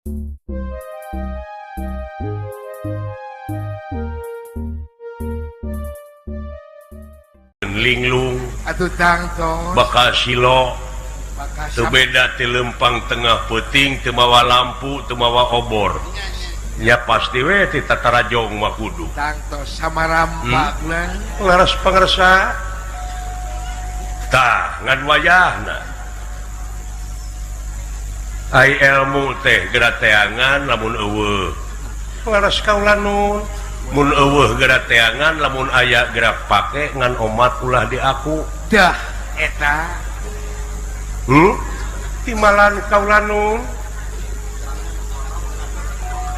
linglung atuh tangtos bakal silo bakal teu beda ti lempang tengah peuting teu mawa lampu teu mawa obor nya pasti we ti tatarajong mah kudu tangtos sama rampak lah laras pangersa tah ngan wayahna ai ilmu teh gerateangan lamun eueuh laras kaula nun mun eueuh gerateangan lamun aya gerak pake ngan omat ulah di aku dah eta timalan kaula nun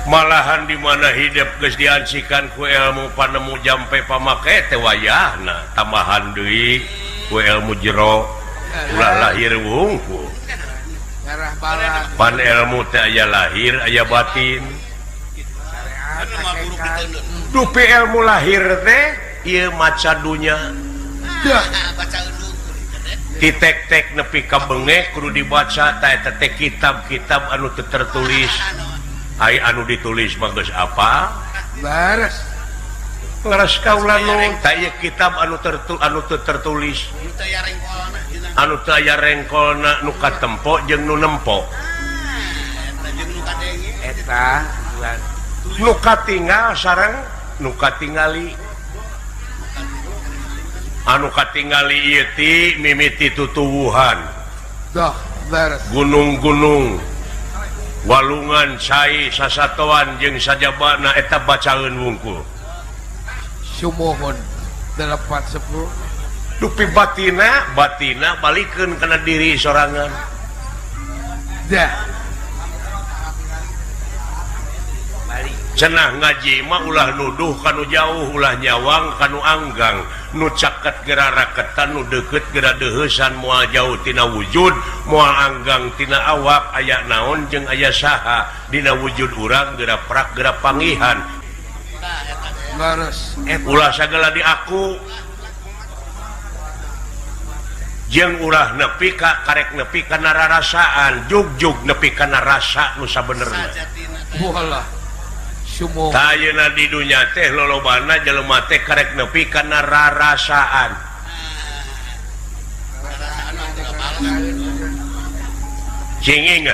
malahan di mana hidup geus diancikan ku ilmu panemu jampe pamake teh wayahna tambahan deui ku ilmu jero ulah lahir wungkul darah balang pan ilmu teh aya lahir aya batin dupi ilmu lahir teh ieu maca dunya dah titek-tek nepi ka beungeh kudu dibaca ta eta teh kitab-kitab anu teu tertulis ai anu ditulis mah geus apa laras laras kaula nu ta ieu kitab anu teu tertulis anu teu aya rengkolna nu katempo jeung nu nempo eta nu katinggal sareng nu katingali anu katingali ieu ti mimiti tutuwuhan dah laras gunung-gunung walungan cai sasatoan jeung sajabana eta bacaeun wungkul sumohon 810 dupi batina balikeun kana diri sorangan dah cenah ngaji mah ulah nuduh kanu jauh ulah nyawang kanu anggang nu caket geura raketan nu deukeut geura deuheusan moal jauh tina wujud moal anggang tina awak aya naon jeung aya saha dina wujud urang geura prak geura pangihan laras ulah sagala di aku jeung ulah nepi ka karek nepi kana rarasaan jugjug nepi kana rasa nu sabenerna walah sumohon tayeuna di dunya teh lolobana jelema teh karek nepi kana rarasaan cinging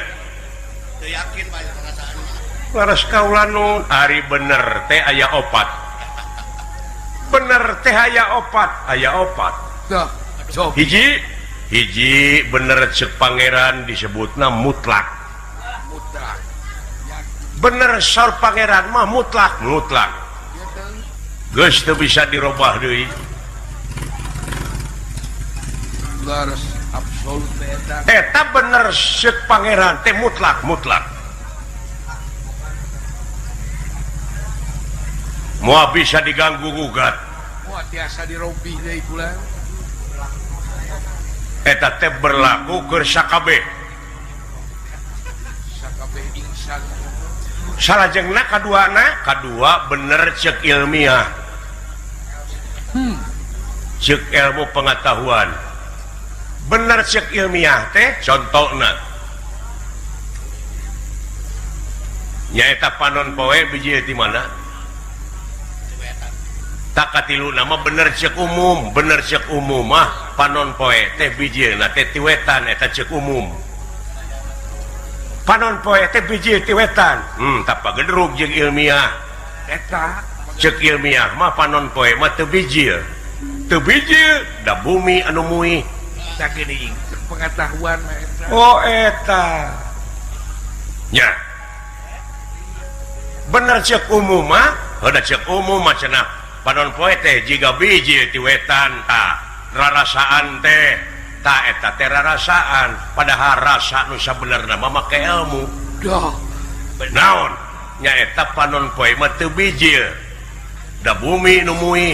laras kaula nun ari bener teh aya opat bener teh aya opat dah sok hiji bener ceuk pangeran disebutna mutlak mutlak bener sor pangeran mah mutlak geus teu bisa dirobah deui laras absolut eta bener ceuk pangeran teh mutlak moal bisa diganggu gugat moal tiasa dirobih deui kula eta teh berlaku keur sakabeh sakabeh insan salajengna kadua bener ceuk ilmiah ceuk ilmu pengetahuan bener ceuk ilmiah teh contona nyaeta panon poe biji di mana tak katilu nama bener ceuk umum mah panon poe teh bijieuna teh tiwetan eta ceuk umum panon poe teh biji tiwetan tak pagedrug jeung ilmiah eta ceuk ilmiah mah panon poe mah teu biji da bumi anu muih sakiring pengetahuan mah eta oh eta nya bener ceuk umum mah heuda ceuk umum mah cenah panon poe teh jiga biji ti wetan ta rarasaan teh ta eta teh rarasaan padahal rasa nu sabenerna mah make ilmu dah naon nya eta panon poe mah teu biji da bumi nu muih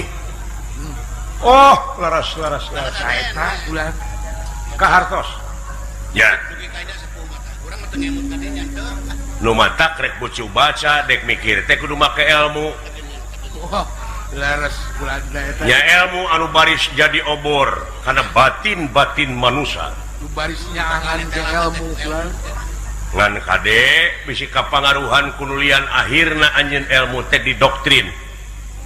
oh laras eta ulah kahartos nya nu mata rek bucu baca dek mikir teh kudu make ilmu wah laras ulah eta nya ilmu anu baris jadi obor karena batin manusia barisnya angan ke ilmu ulah ngan kadek bisi kapangaruhan kunulian akhirna anjeun ilmu teh di doktrin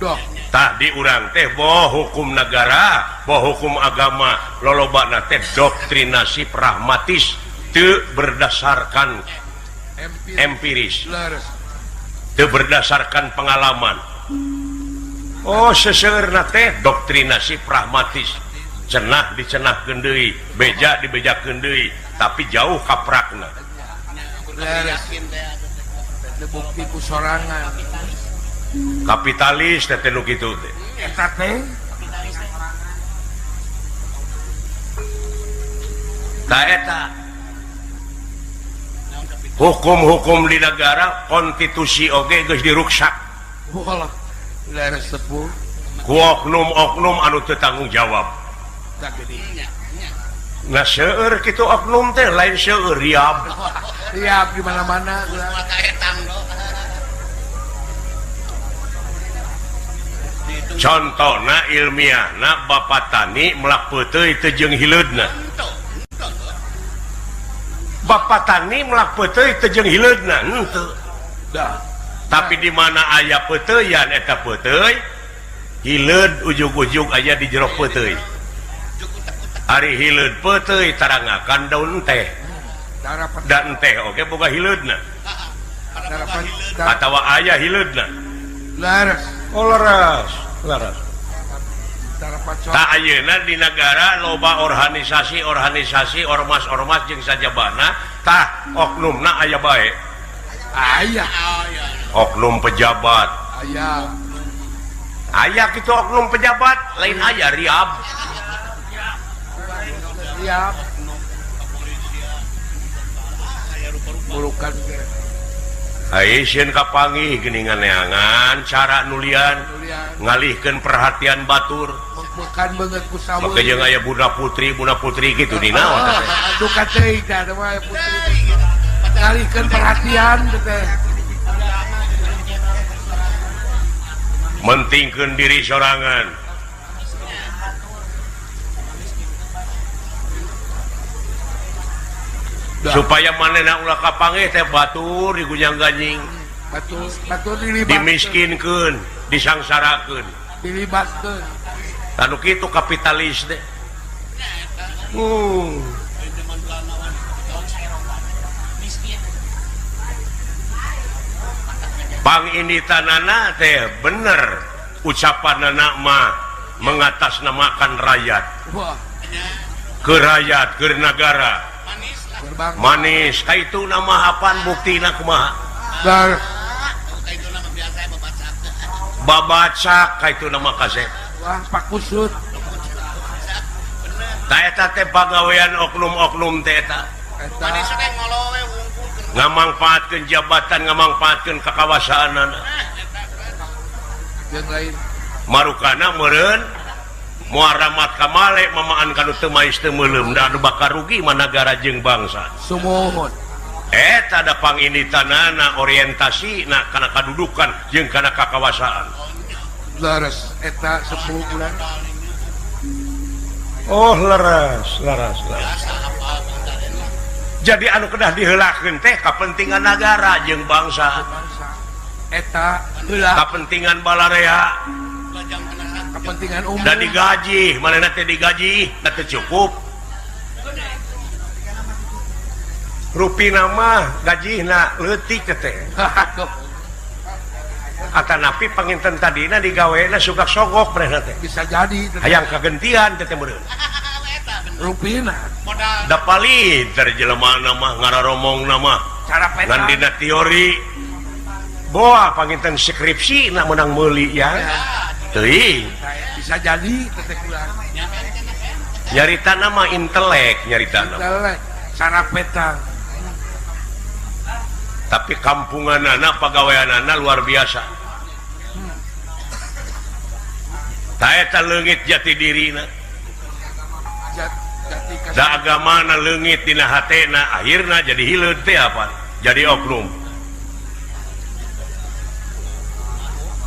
Dok. tah di urang teh boh hukum negara boh hukum agama lolobana teh doktrinasi pragmatis teu berdasarkan empiris Leres. teu berdasarkan pengalaman. Oh seseueurna teh doktrinasi pragmatis cenah dicenahkeun deui beja dibejakeun deui tapi jauh kaprakna. Leres. Teu bukti ku sorangan. Kapitalis teh nu kitu teh. Eta teh Ta eta hukum-hukum di negara konstitusi oge geus diruksak walah leres sepuh ku oknum-oknum anu teu tanggung jawab. tak gede. Nah seueur kitu oknum teh lain seueur riab. Siap di mana-mana ulah. Contohna ilmiahna Bapak Tani melak peuteuy teu jeung hileudna. Bapak Tani melak peuteuy teu jeung hileudna henteu. Dah. Tapi di mana aya peuteuyan eta peuteuy hileud ujug-ujug aya di jero peuteuy. Ari hileud peuteuy tarangakan daun teh. Darapan Dan teh oge boga hileudna. darapan Atawa aya hileudna. leres. Oh laras. Darapan Tak ayeuna di negara loba organisasi ormas-ormas jeung sajabana tah oknumna aya bae. ayah Oknum pejabat aya kitu oknum pejabat lain aya riab. siap bulukan ke Haisieun kapanggih geuningan neangan cara nulian nulian ngalihkeun perhatian batur. bukan banget ku saweul Make jeung aya budak putri kitu di naon teh. duka teh da mah putri ngalihkeun perhatian teh Mentingkeun diri sorangan. Supaya manehna ulah kapanggih teh batur digunyang ganjing, batur dilibatkeun dimiskinkeun, disangsarakeun. dilibatkeun Anu kitu kapitalis teh. Pang ini tanana teh bener ucapanana mah mengatasnamakan rakyat. wah Ke rakyat, ke negara. gerbang Manis, kaitu nama apaan buktina kumaha? bar Babaca kaitu nama kaset. wah pak kusut Ta eta teh pagawean oknum-oknum teh eta. eta Ngamangpaatkeun jabatan, ngamangpaatkeun kakawasaanana. yang lain Marukana meureun moal ramat kamale mamaan kanu teu mais teu meuleum da bakal rugi mah nagara jeung bangsa. sumuhun Eta da panginitanana orientasina kana kadudukan jeung kana kakawasaan. leres eta 10 bulan Oh leres. Jadi anu kedah diheulakeun teh kapentingan negara jeung bangsa, bangsa eta heula kapentingan balarea, kepentingan umum da digaji, manehna teh digaji, da teu cukup. Rupina mah gajihna leutik teh. Atanapi panginten tadina digaweana suka sogok manehna teh. bisa jadi Hayang kagentian teh meureun. rupina Da palit dari jelema mah ngararomong mah cara peta ngan dina teori boa panginten skripsi na menang meuli ya. Teuing bisa jadi teteh bulan nyaritana mah intelek nyaritana. cara peta Tapi kampunganana pagaweanana luar biasa. Ta eta leungit jati dirina. jati Da agamana leungit dina hatena akhirna jadi hileud teh apa? Jadi oknum.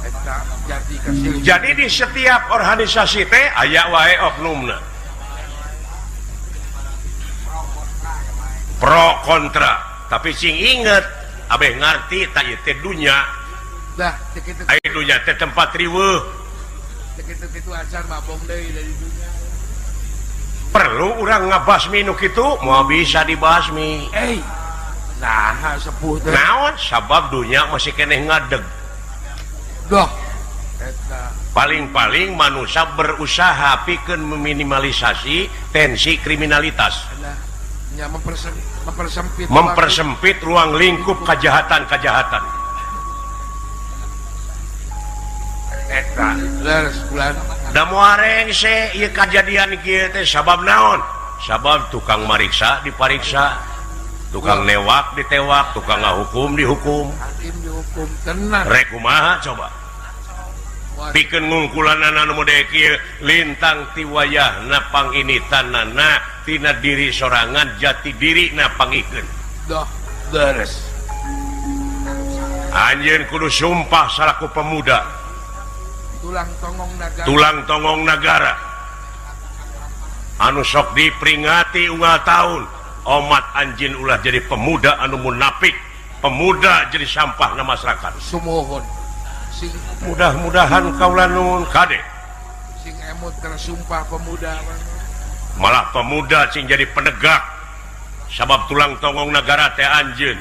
eta jati kasih Jadi di setiap organisasi teh aya wae oknumna. Pro kontra. tapi sing inget abeh ngarti tak ieu teh dunya dah cek itu aya dunya teh tempat riweuh itu acan mabong deui dari dunia. perlu urang ngabasmi nu kitu moal bisa dibasmi nah sepuh teh naon sabab dunya masih keneh ngadeg doh eta paling-paling manusia berusaha pikeun meminimalisasi tensi kriminalitas nya mempersempit ruang lingkup kejahatan-kejahatan eta leres bulan da moareng se ieu kajadian kieu teh sabab naon sabab tukang mariksa dipariksa tukang newak ditewak tukang ngahukum dihukum hakim dihukum tenang rek kumaha coba pikeun ngungkulanana nu model kieu lintang ti wayahna panginitanana tina diri sorangan jati dirina pangikeun doh leres anjeun kudu sumpah salaku pemuda tulang tongong negara anu sok diperingati unggal tahun omat anjeun ulah jadi pemuda anu munafik pemuda jadi sampah na masyarakat sumuhun sing mudah-mudahan kaula nuhun kade sing emot kana sumpah pemuda malah pemuda sing jadi penegak sabab tulang tongong negara teh anjeun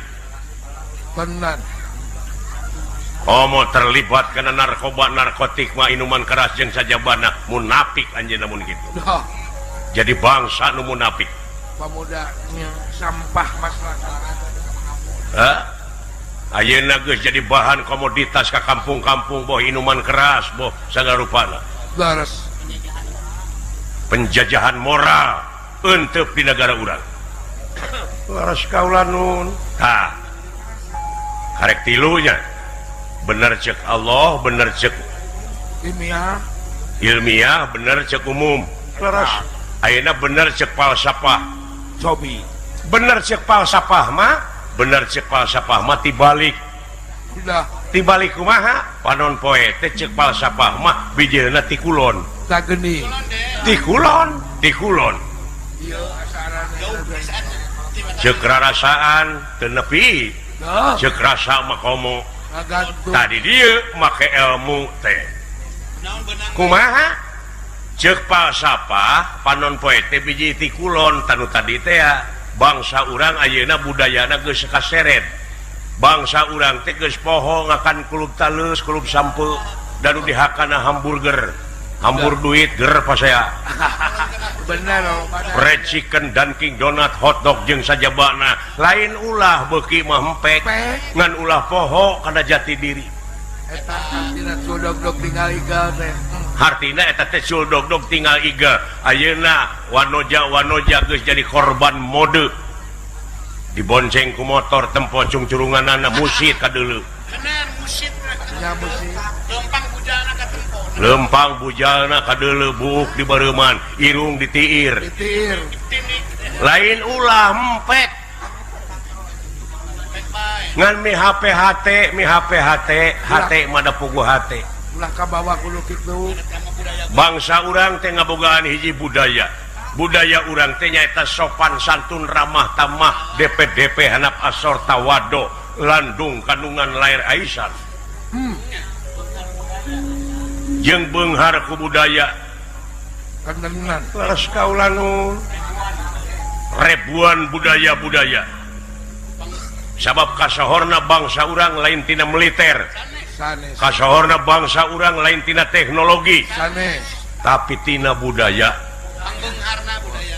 tenan mau terlibat karena narkoba narkotik mah inuman keras jeung sajabana munafik anjeun namun gitu doh jadi bangsa nu munafik pemudanya sampah masyarakat ayeuna geus jadi bahan komoditas ka kampung-kampung boh inuman keras boh sagarupana leres penjajahan moral eunteup di negara urang leres kaula nun tah karek tilunya bener cek Allah bener cek ilmiah bener cek umum leres ayeuna bener cek falsafah cobi bener cek falsafah mah bener cek falsafah mah tibalik kumaha panon poe teh cek falsafah mah bijeuna ti kulon tak geni ti kulon ieu asarana cek rarasaan teu nepi cek rasa mah komo tadi dia make ilmu teh kumaha cek falsafah panon poe teh biji ti kulon tanu tadi teh bangsa urang ayeuna budayana geus kaseret bangsa urang teh geus poho ngakan kulub taleus kulub sampeu dan dihakana hamburger duit ger pasea bener fried chicken Dunkin donut hotdog jeung sajabana lain ulah beuki mah empek ngan ulah poho kana jati diri eta artina cudog-dog tinggal iga teh artina eta teh cudog-dog tinggal iga ayeuna wanoja geus jadi korban mode dibonceng ku motor tempo cungcurunganana musit ka deuleu bener musit nya musit lempang bujana ka tempo lempang bujalna ka deuleu buuk di bareuman irung ditiir lain ulah empek ngan mi HP HT mada pugu HT ulah kabawa kudu kitu bangsa urang teh ngabogaan hiji budaya urang teh nyaeta sopan santun ramah tamah DP hanap asor tawado landung kandungan lair aisan jeung beunghar ku budaya kandenan leres kaula nu ribuan budaya sabab kasohorna bangsa urang lain tina militer sanes kasohorna bangsa urang lain tina teknologi sanes tapi tina budaya pangbeungharna budaya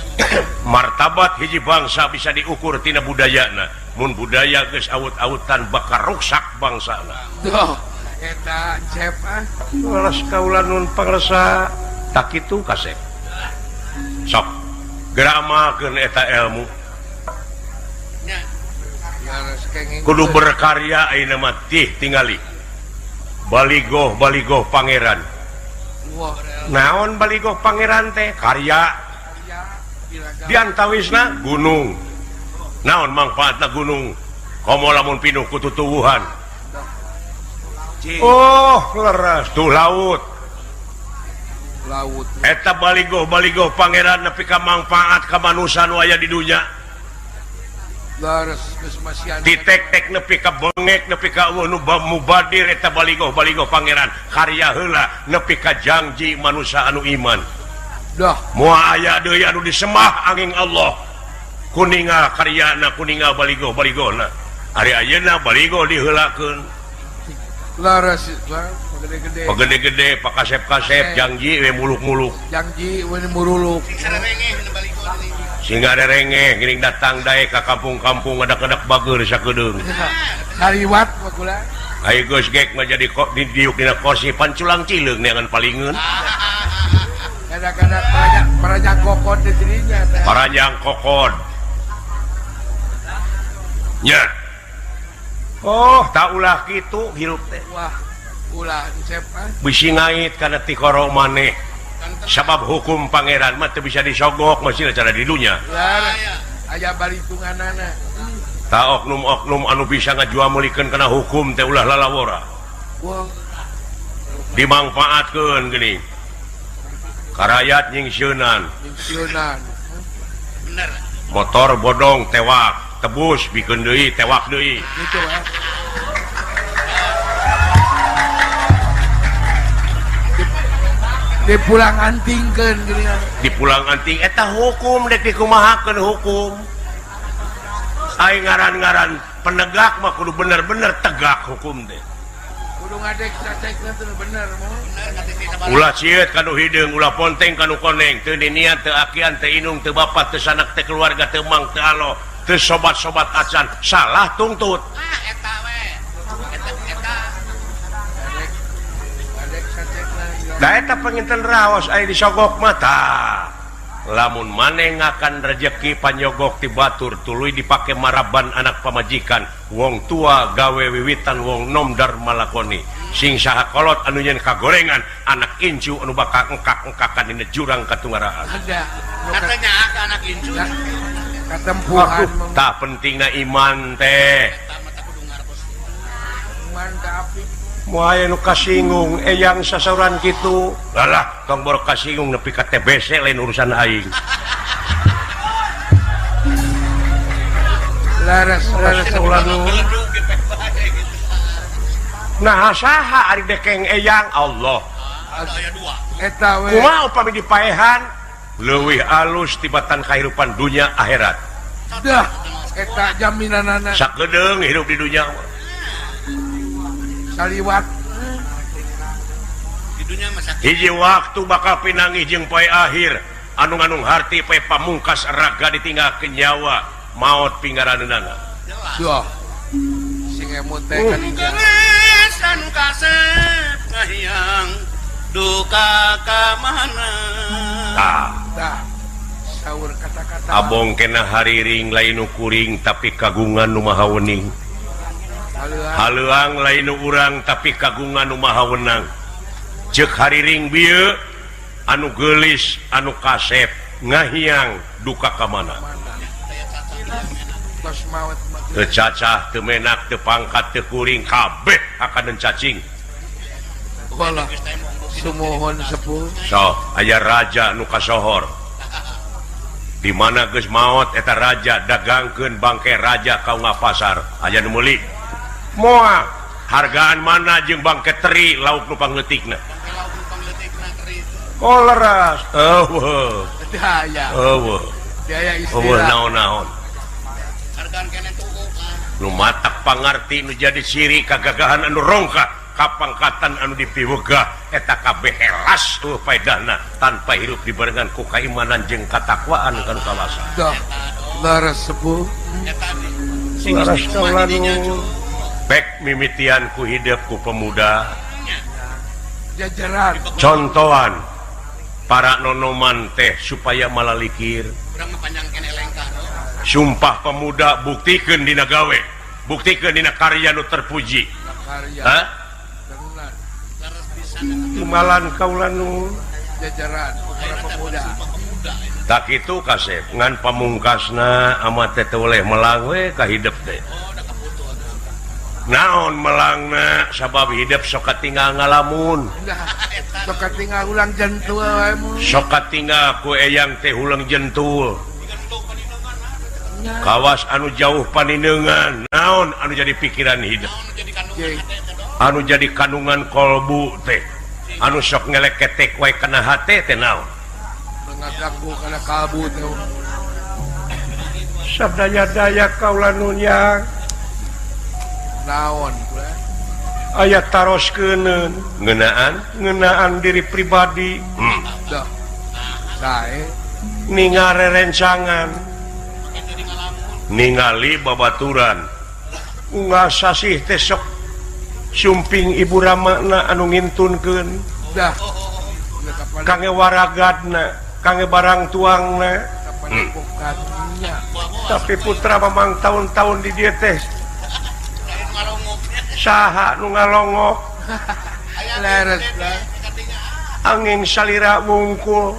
martabat hiji bangsa bisa diukur tina budayana mun budaya geus awut-awutan bakal rusak bangsana doh eta cep leres kaula nun pangresa tak kitu kasep sok gramakeun eta ilmu kudu berkarya ayeuna mah tingali baligoh pangeran naon baligoh pangeran teh karya diantawisna gunung naon mangfaatna gunung komo lamun pinuh ku tutuwuhan oh leres tuh laut eta baligoh pangeran nepi ka mangfaat ka manusia nu aya di dunya Laras geus masihan. ditek-tek nepi ka bengek nepi ka nu mubadir eta baligo pangeran karya heula nepi ka janji manusia anu iman. Dah Moal aya deui anu disembah angin Allah kuninga karyana kuninga baligona ari ayeuna baligo diheulakeun laras gede-gede. pagede-gede pakasep-kasep janji we muluk-muluk Janji we muruluk. Sarengeh nu baligo ini. sehingga ada rengeh geuning datang dae ka kampung-kampung adak-adak bager sakedeung Hariwat bakula. ai geus gek mah jadi kok didiuk dina kursi panculang cileung neangan palingeun Kadang-kadang peranjang kokon di dirinya. paranjang kokon nya oh tak ulah kitu hirup teh Wah, ulah siapa? bisi ngait kana ti koro maneh sabab hukum pangeran mah teu bisa disogok masih cara di dunya Laras aya balitunganana. ta oknum-oknum anu bisa ngajuamulikeun kana hukum teh ulah lalawora Wah, dimanfaatkeun geuning karayat nyingsieunan pensiunan. Bener. motor bodong tewak tebus bikeun deui tewak deui Gitu Di pulang antingkeun geuningan. dipulang anting eta hukum dek dikumahakeun hukum ai ngaran-ngaran penegak mah kudu bener-bener tegak hukum teh Kudu ngadek cacekna teh bener moh. Bener kata si sabaraha. ulah cieut kanu hideung ulah ponteng kanu koneng teu diniat teu akian teu inung teu bapak teu sanak teu keluarga teu mang teu alo teu sobat-sobat acan salah tungtut Eta we. Eta. Ngadek cacekna. da eta penginten raos aya disogok mata lamun maneh ngakan rejeki panyogok ti batur tuluy dipake maraban anak pamajikan wong tua gawe wiwitan wong nom dar malakoni sing saha kolot anu nyen kagorengan anak incu anu bakal engkak-engkakan dina jurang katungaraan Ada. Katanya ke anak incu. Katempuhan tak pentingna iman teh Eta mata kudu ngarepos. mantap. moal nu kasinggung eyang sasaran kitu alah tong boro kasinggung nepi ka TBC lain urusan aing Laras ulah nu. Geledug ge peh bae gitu. nah saha ari dekeng eyang Allah Aya dua. Eta we. kumaha upami dipaehan leuwih alus tibatan kahirupan dunia akhirat Dah. Eta jaminanana sakedeung hirup di dunia mah. saliwat. Di dunia mah sakit. hiji waktu bakal pinangih jeung poe akhir anu nganung harti poe pamungkas raga ditinggalkeun nyawa maot pingaraneunana Jelas. Duh. Sing emut teh kan Geus anu kasep ngahiang duka ka mana. tah dah. Saur kata-kata. abong kena hariring lain nu kuring tapi kagungan nu maha wening Haleuan. haleuang lain nu urang tapi kagungan nu maha wenang ceuk hariring bieu anu geulis anu kasep ngahiang duka ka mana Tos maut mah. teu cacah teu menak teu pangkat teu kuring kabeh akadeun cacing Wala. Sumuhun sepuh. so aya raja nu kasohor di mana geus maot eta raja dagangkeun bangke raja kaunga pasar aya nu meuli moal hargaan mana jeung bangke teri lauk nu pangleutikna Kalau numpang letikna keris. oh leras eueuh Daya. eueuh Daya eueuh istilah. naon-naon Hargaan kene tuku. nu matak pangarti nu jadi ciri kagagahan anu rongkah kapangkatan anu dipiwegah eta kabeh helas tuh paedahna tanpa hirup dibarengan ku kaimanan jeung katakwaan kanu kawasa Dah. Laras sepuh. Eta nih. Sing Laras istimewa didinya cu. bek mimitian ku hidup ku pemuda Jajaran. contohan para nonoman teh supaya malalikir Urang mah panjang kene lengkah. sumpah pemuda buktikeun dina gawe buktikeun dina karya nu terpuji Karya. ha Terunan. Laras bisa imalan kaula nu Jajaran. Para pemuda. pemuda. tak kitu kasep ngan pamungkasna amat teh teu oleh melang we ka hidup teh Oh, udah kebutuh. naon melangna sabab hidup sok katinggal ngalamun Dah. Sok katinggal ulang jantung wae mu. sok katinggal ku eyang teh huleung jentul kawas anu jauh paninengan naon anu jadi pikiran hidup anu jadi kandungan kolbu teh anu sok ngeleketek wae kana hate teh naon ngaganggu kana kalbu teh sabdaya-daya kaula nunya naon aya taroskeun ngeunaan diri pribadi dah sae ningali rencangan ningali babaturan unggal sasih teh sok sumping ibu ramana anu ngintunkeun dah kangge waragadna kangge barang tuangna tapi putra memang tahun-tahun di dieu teh saha nu ngalongok leres angin salira wungkul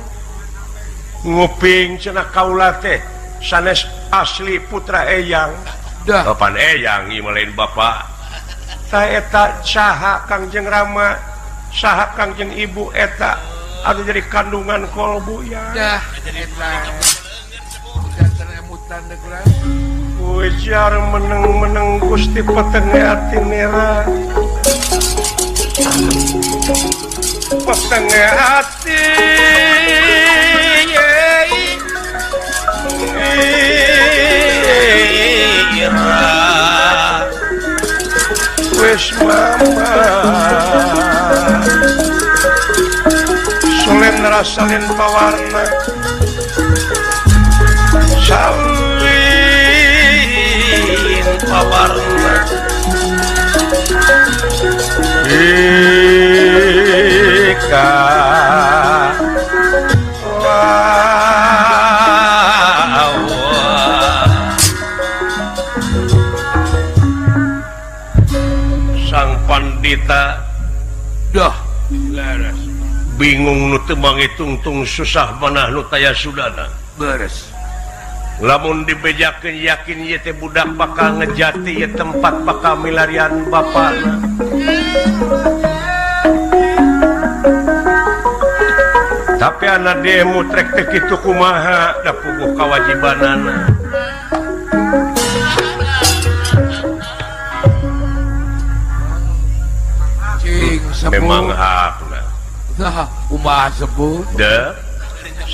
nguping cenah kaula teh sanes asli putra eyang dah papan eyang ieu lain bapak ta eta saha Kangjeng Rama saha Kangjeng Ibu eta anu jadi kandungan kolbu ya dah eta udah teremutan deh kurang ujar meneng-meneng Gusti petenge ati nera petenge ati wis mama solen rasalin pawarna salin pawarna ika sang pandita dah leres bingung nu teu mangitung-tung susah manah nu taya sudana beres lamun dibejakeun yakin ieu teh budak bakal ngejati ieu tempat bakal milarian bapana tapi anak dia mutrek teh kitu kumaha da puguh kawajibanana cing sepuh memang hakna nah kumaha sepuh da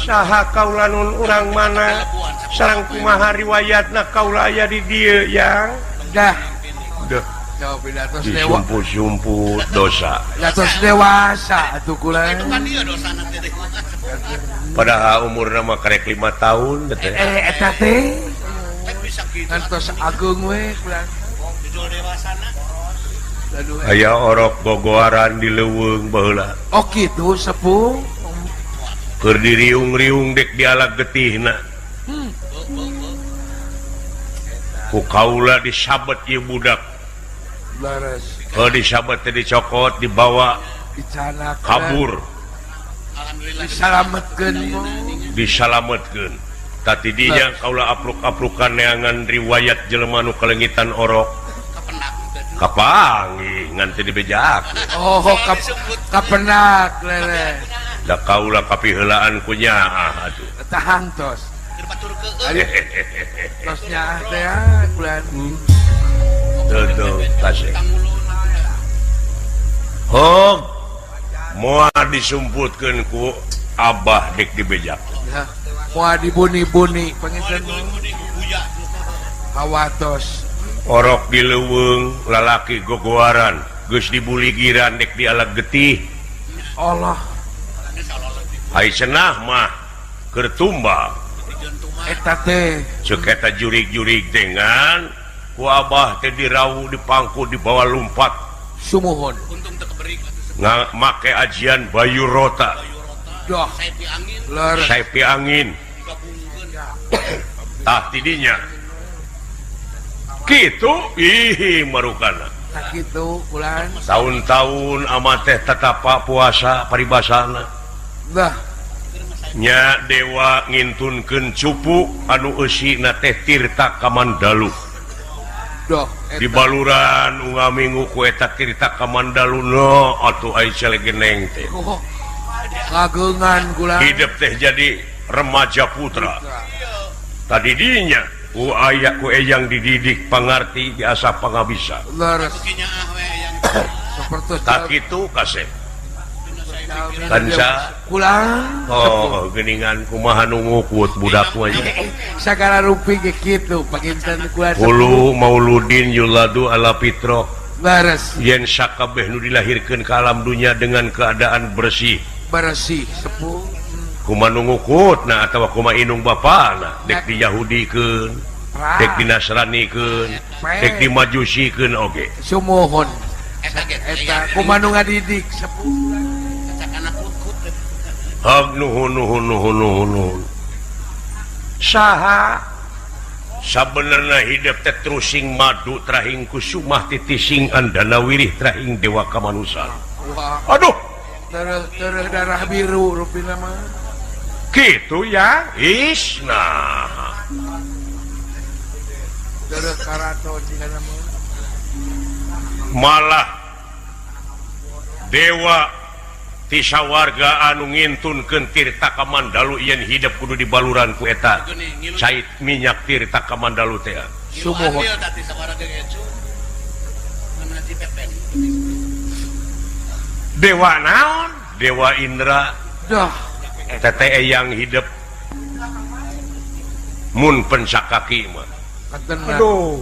saha kaula nun urang mana sareng kumaha riwayatna kaula aya di dieu yang dah deuh jauh pidatos dewa disumpu-sumpu dosa pidatos dewasa atuh kulang itu kan dia dosa nanti deh padahal umurna mah karek 5 tahun teh eta teh bisa gitu ngantos agung we kulang judul dewasana aduh aya orok gogoaran di leuweung baheula oh gitu sepuh keur diriung-riung dek dialag getihna ku kaula disabet ieu budak leres disabet teh dicokot dibawa dicana kabur alhamdulillah disalametkeun disalametkeun tati dinya kaula apluk-aplukan neangan riwayat jelema nu kalengitan orok kepenak kapangi ngan teu dibejak oh kapenak leres da kaula kapiheulaan ku nyaah atuh tahan tos batur ke tosnya teh bulan teu tasih hog moal disumputkeun ku abah dek dibejak ya moal dibuni-buni panginten hawatos orok di leuweung lalaki gogoaran geus dibuligiran dek dialag getih Allah hai cenah mah keur tumbal eta teh ceuk eta jurig-jurig dengan ku abah teh dirau dipangku di bawah lumpat sumuhun untung teu keberi make ajian bayu rota doh saepi angin leres saepi angin gabungkeun tah tidinya kitu ih marukana tak kitu bulan tahun-tahun amat teh tatapa puasa paribasana dah nya dewa ngintunkeun cupu anu eusina teh Tirta Kamandalu doh di baluran ungaminggu ku eta Tirta Kamandalu no atuh ai celegeneng teh oh ngageungan kulang hidup teh jadi remaja putra tadi dinya aya ku eyang dididik pangarti biasa pangabisa leres Bukinya we yang seperti tak itu kasep kanca pulang oh geningan kumaha nu ngukut budak aja sagala rupi ge kitu pakinten kuasa hulu mauludin yuladu ala fitrah leres yen sakabeh nu dilahirkeun ka alam dunia dengan keadaan bersih sepuh kumaha nu ngukut nah atawa kumaha inung bapana dek di Yahudikeun dek di Nasranikeun dek di Majusikeun oge sumuhun eta kumaha nu ngadidik sepuh anak kut hag nuhun saha sabenerna hidup teh terusing madu trahing kusumah titising andana wirih trahing dewa kamanusan wah aduh tereh darah biru rupina mah gitu ya isna tereh karaton cenah mah malah dewa tisa warga anu ngintunkeun tirta ka Mandalu yen hidup kudu di baluran ku eta cait minyak tirta ka Mandalu teh sumuhun tadi sabaraga ecu menaji pepen dewa naon dewa Indra dah teteh yang hidup mun pensakaki mah katena aduh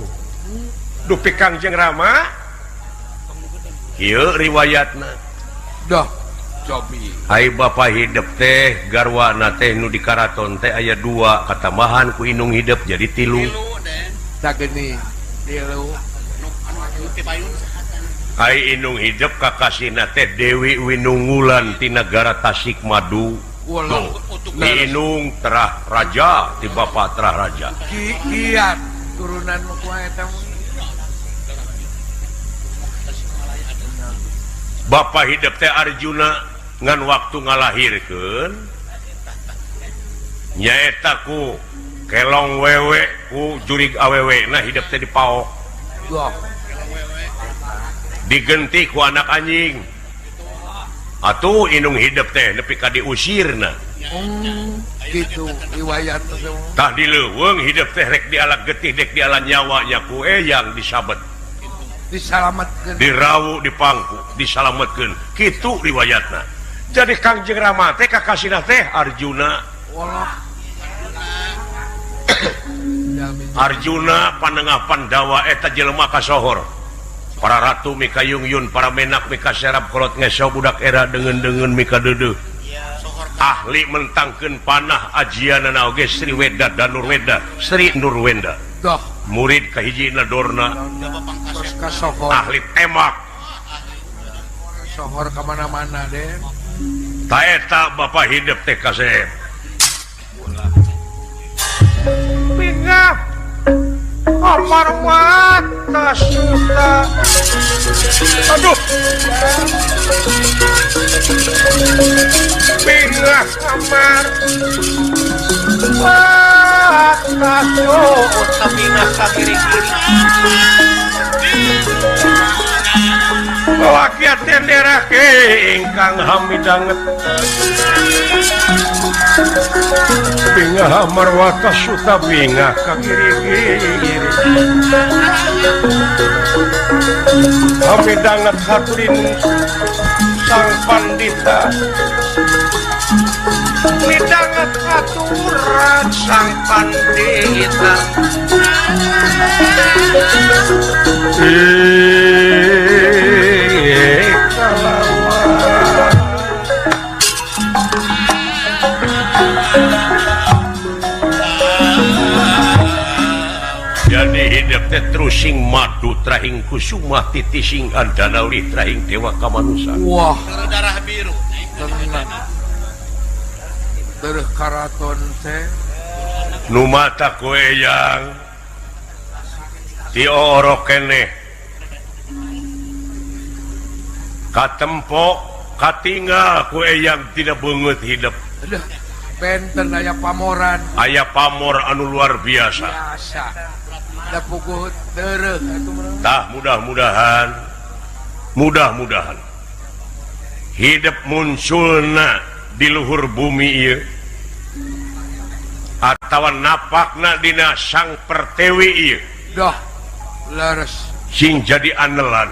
dupi Kangjeng Rama ieu riwayatna dah cobi hai bapa hidup teh garwana teh nu di karaton teh aya 2 katambahan ku inung hidup jadi 3 lu deh sageni tilu anu ti payun sahatan hai inung hidup kakasina teh Dewi Winungulan ti negara Tasikmadu walau di inung terah raja ti bapa terah raja kiat turunan mah ku eta bapa hidup teh Arjuna ngan waktu ngalahirkeun nyaeta ku kelong wewe ku jurig awewe nah hidup teh dipaok wah digenti ku anak anjing atuh inung hidup teh nepi ka diusirna gitu riwayat tah dileuweung hidup teh rek dialag getih dek dialan nyawanya ku eyang disabet disalamatkeun dirawu dipangku disalametkeun kitu riwayatna jadi Kangjeng Rama teh kakasina teh Arjuna walah Arjuna panengah Pandawa eta jelema kasohor para ratu mika yungyun para menak mika serap kolot ngeso budak era dengan mika deudeuh ahli mentangkeun panah ajianana oge Sri Weda dan Nurweda Sri Nurwenda dah murid kahijina Dorna terus kasohor ahli tembak sohor kemana-mana deh ta eta bapa hidup teh kasep pingah amar mata suta aduh pingah amar mata suta pingah kiri-kiri Wakiat tendera ke ingkang hamidanget bingah marwata suta bingah kagiri-giri hamidanget haturin sang pandita midanget haturan sang pandita jadi hidup teh terusing madu trahing kusumah titising andana ulih trahing dewa kamanusa wah darah biru tenang tereh karaton teh nu mata kue yang diorok keneh katempo katinggal kue yang tidak banget hidup udah benten aya pamoran aya pamor anu luar biasa biasa da puguh tereh atuh mah tah mudah-mudahan hidup munculna di luhur bumi ieu atawa napakna dina sang pertewi ieu doh leres sing jadi anelan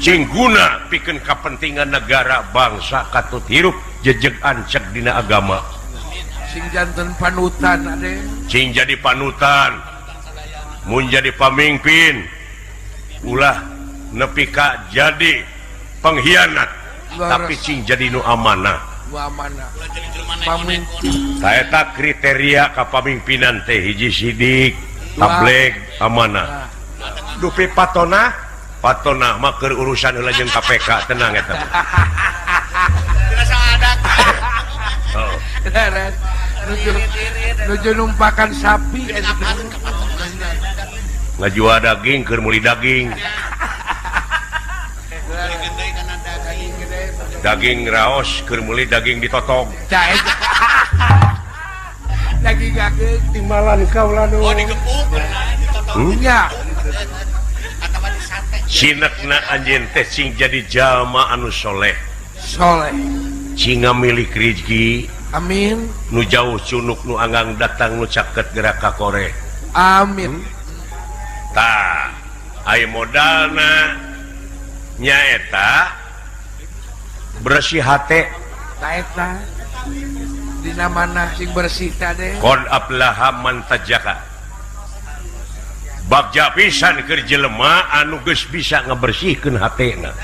sing guna pikeun kapentingan negara bangsa katut hirup jejeg ancek dina agama sing janten panutan ade sing jadi panutan mun jadi pamimpin ulah nepi ka jadi pengkhianat tapi sing jadi nu amanah mana pamimpin taeta kriteria kapamimpinan teh hiji sidik tabligh amanah dupi patona mah keur urusan heula jeung KPK tenang eta leres nuju numpakan sapi ngajual daging keur meuli daging daging raos keur meuli daging ditotong daging gageung timbalan kaula nu nya sinekna anjeun teh sing jadi jalma anu soleh sing ngamilik rezeki amin nu jauh cunuk nu anggang datang nu caket gerak ka kore amin tah aya modalna nyaeta bersih hate taeta dina mana sing bersih tadi qad aflaha man tajaka bagja pisan keur jelema anu geus bisa ngabersihkeun hatena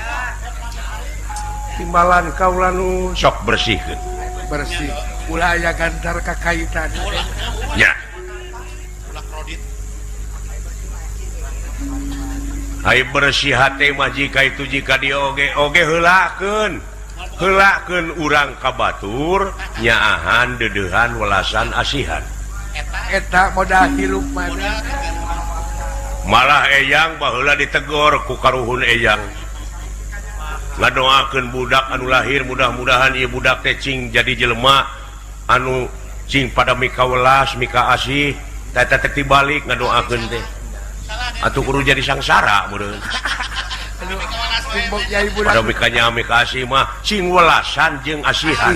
timbalan kaula nu sok bersihkeun bersih ulah aya gantar kakaitan nya ai bersih hate mah jika dia oge heulakeun urang ka batur nyaahan dedehan welasan asihan eta modal hirup mana malah eyang baheula ditegor ku karuhun eyang ngadoakeun budak anu lahir mudah-mudahan ieu budak teh cing jadi jelema anu cing pada mika welas mika asih eta teh tibalik ngadoakeun teh atuh kudu jadi sangsara meureun pada mikanya mika asih mah cing welasan jeung asihan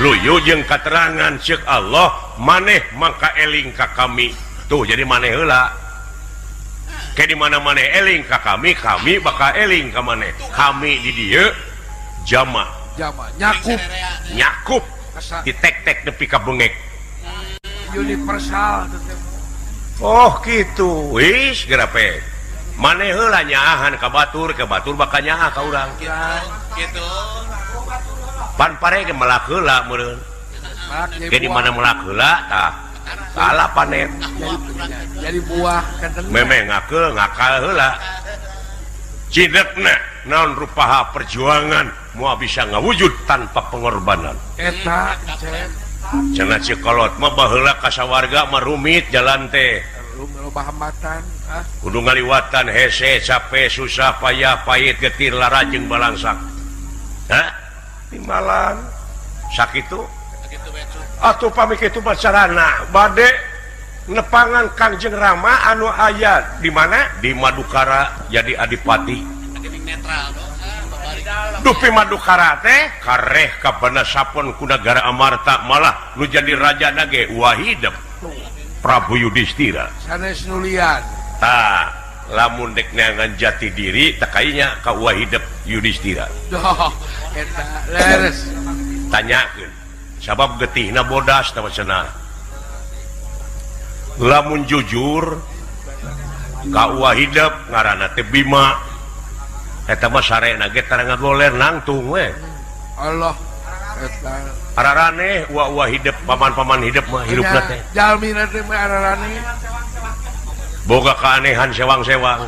luyu jeung katerangan ceuk Allah maneh mangka eling ka kami tuh jadi maneh heula ke di mana maneh eling ka kami bakal eling ka maneh kami di dieu jama nyakup ditek-tek nepi ka bengek universal oh gitu wis gerape maneh heula nyaahan ka batur bakal nyaah ka urang gitu pan pare ke melak heula meureun ke di mana melak heula tah salah panen jadi buah kan memang ngakal heula cidekna naon rupaha perjuangan moal bisa ngawujud tanpa pengorbanan eta cenah cikolot mah baheula ka sawarga mah rumit jalan teh loba hambatan kudu ngaliwatan hese capek susah payah pahit getir lara jeung balangsak timbalan sakitu atuh pami kitu bacarana bade nepangan Kangjeng Rama anu aya di mana di Madukara jadi adipati dupi Madukara teh kareh kabana sapon ku nagara Amarta malah nu jadi raja nage Wahidep Prabu Yudhistira sanes nulian tah lamun dek neangan jati diri tak kayaknya ka Wahidep Yudhistira doh eta leres tanyakeun sabab getihna bodas tah cenah lamun jujur ka Wahidep ngaranna teh Bima eta mah sarena ge tara ngagoler nangtung we Allah eta ararane Wahidep paman-paman hidup mah hirupna teh jalmina teh mah ararane boga keanehan sewang-sewang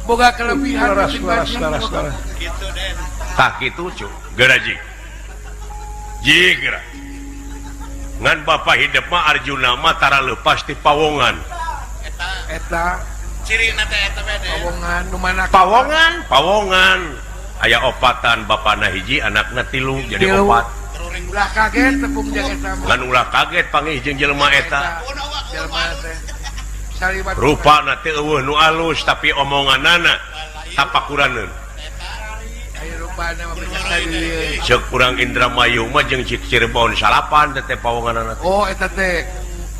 boga kelebihan gitu Den tah kitu cu garaji jigra ngan bapak hidup mah Arjuna mah tara leupas ti pawongan eta cirina teh eta bede pawongan nu mana pawongan aya opatan bapana hiji anakna tilu jadi opat ulah kaget tepung jeung eta ngan ulah kaget panggih jeung jelema eta jelema teh salibat rupana teh eueuh nu alus tapi omonganana tapakuraneun aya lobana mah biasa dieu. Cek kurang Indramayu mah jeung cik Cirebon salapan teh pawonganana. Oh eta teh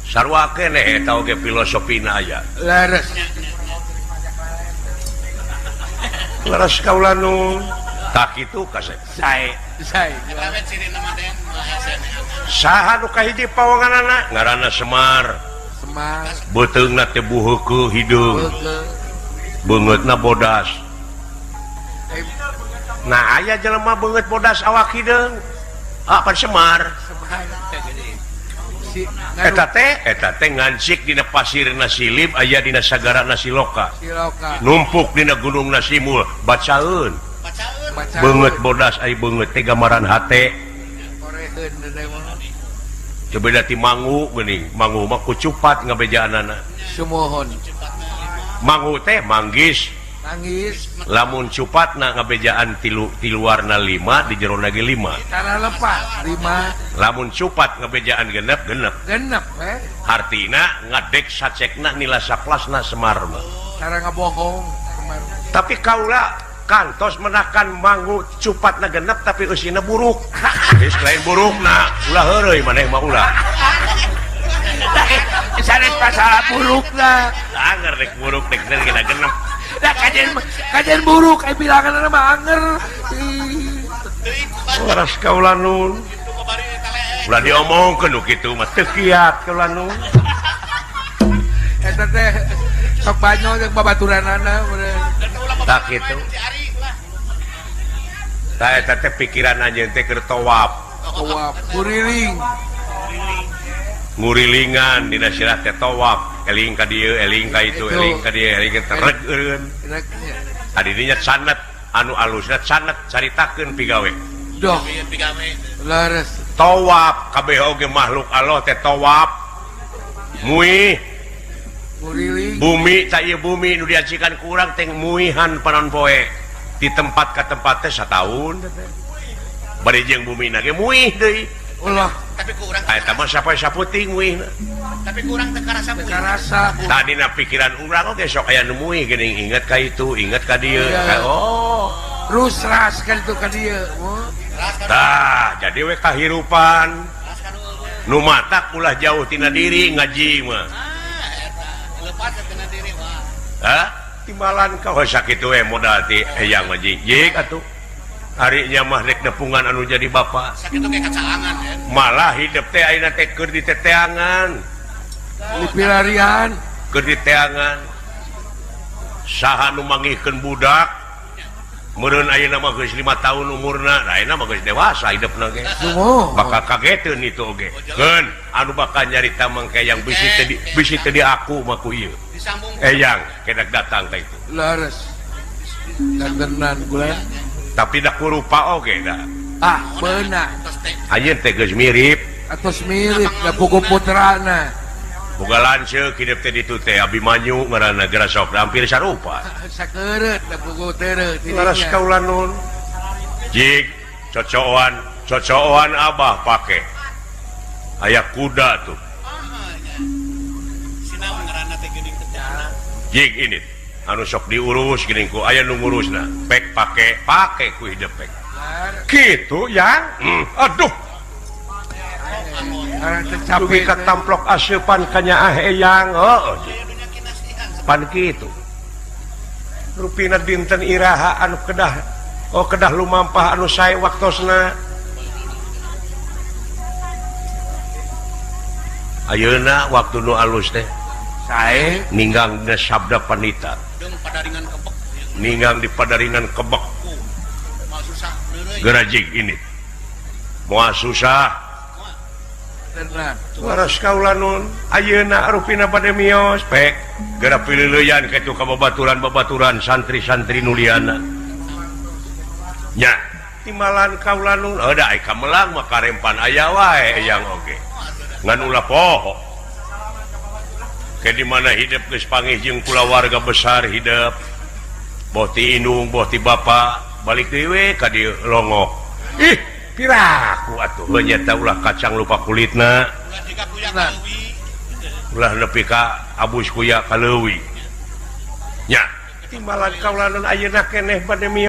Sarua keneh eta oge filosofina aya. laras. Laras kaula nu tak kitu kasih. Sae. Awet ciri nama teh ASN. Saha nu kahiji pawonganana? Ngaranna Semar. Semar. Beuteungna teh buheukeun hideung. Beukeun. Beungeutna bodas. Eh, Nah aya jelema beungeut bodas awak hideung. Pan Semar. Semar. Si Eta teh ngancik dina pasirna Silib aya dina sagarana Siloka. Siloka. Numpuk dina gunungna Simul bacaeun. Bacaeun. Baca. Beungeut bodas ai beungeut teh gambaran hate. Koreheun deui mah. Coba dati mangu geuning, mangu mah kucupat ngabejaanana. Sumohon. Mangu teh manggis, Nangis. lamun cupatna ngabejaan tiluarna 5 di jerona ge 5. Cara lepas 5 Lamun cupat ngabejaan genep. genep Artina ngadek sacekna nila saklasna Semar mah. cara ngabohong kemarin. Tapi kaula kantos menakan mangu cupatna genep tapi usina buruk. Geus lain burukna, ulah heureuy maneh mah ulah. Sanes pasal buruk lah. Anger dek buruk dek kena genep. Dah kajian buruk bilangan mah anger. Waras kaula nun. Ulah diomongkeun nu kitu mah teu kiat kaula nun. Eta teh sok banyo jeung babaturanana meureun. Tak kitu. Tah eta teh pikiran anjeun teh keur tawaf. Tawaf kuriling. Ngurilingan dina sirah teh tawaf, eling ka dieu, eling ka itu, eling ka dieu, eling ka tereg eureun. Tadi dinya canet anu alusna canet caritakeun pigawe. Doh, laras. Tawaf kabeh oge makhluk Allah teh tawaf. Muih Kuriling. bumi ta ieu bumi nu diajikan ku urang teh muihan panon poe. Di tempat ka tempat teh sataun teh. Bari jeung bumi na ge muih deui. Ulah, Tapi kurang. Eta mah sapoe-saputing muihna. Tapi kurang teu karasa beuh. karasa. Tadina pikiran urang oge sok aya nu muih geuning inget ka itu, inget ka dieu. Iya. Oh. Terus ras kan itu ka dieu. Ras kan. Tah, jadi we kahirupan Ras kan. nu matak ulah jauh tina diri ngaji mah. Eta lepas kena diri wah. Hah? Timbalan kau sakitu we modal ti eyang mah jig atuh. Harinya mah rek nepungan anu jadi bapak. Sakitu ge kacaangan ya. Malah hidup teh ayeuna teh keur diteteangan. Dipilarian. Keur diteangan. Saha nu mangihkeun budak meureun ayeuna mah geus 5 tahun umurna, da ayeuna mah geus dewasa hidupna ge. Sumoh. Bakal kageteun itu oge. Keun anu bakal nyarita mangke yang bisi teu diaku mah ku ieu. Disambung. Eyang kedak datang teh itu. Laras. Dantenan bulan. Tapi dak rupa oge da. Ah, beuna. Tos teh. Ayeun teh geus mirip. Atos mirip da pugu putrana. Boga lanceuk hidup teh ditu teh Abimanyu ngaranna geura sok hampir sarupa. Sakeureut da pugu teureut. Laras kaula nun. Jig cocokan abah pake. Aya kuda tuh. Sinaon ngaranna teh geuning teh jalan. Jig ini anu sok diurus geuning ku aya nu ngurusna. Pek pake ku hidup pek. Kitu yang. Aduh. Karang Dugi tercapai ka tamplok aseupan ka nyaah eyang. Heuh. Dunia kinasihan. Pan kitu. Rupina dinten iraha anu kedah lumampah anu sae waktosna. Ayeuna waktu nu alus teh sae ninggang dina sabda panita. Deung padaringan kebek. Ninggang di padaringan kebek. Mau susah leureui. Gerajig ini. Moal susah. tenan. Waras kaula nun. Ayeuna rupina bade mios pek. Geura pilileuyan kitu ka babaturan-babaturan santri-santri nu liana. Nya, timbalan kaula nun da ai kamelang mah karempan aya wae eyang oge. Ngan ulah poho. Ke di mana hidup geus panggih jeung kulawarga besar hidup. Boh ti indung, boh ti bapa, balik deui ka dieu longok. Ih, piraku atuh nyata ulah kacang lupa kulitna. Ulah jika kuya kaleuwi. Ulah nepi ka abus kuya kaleuwi. Nya, timbalan kaula nun ayeuna keneh bade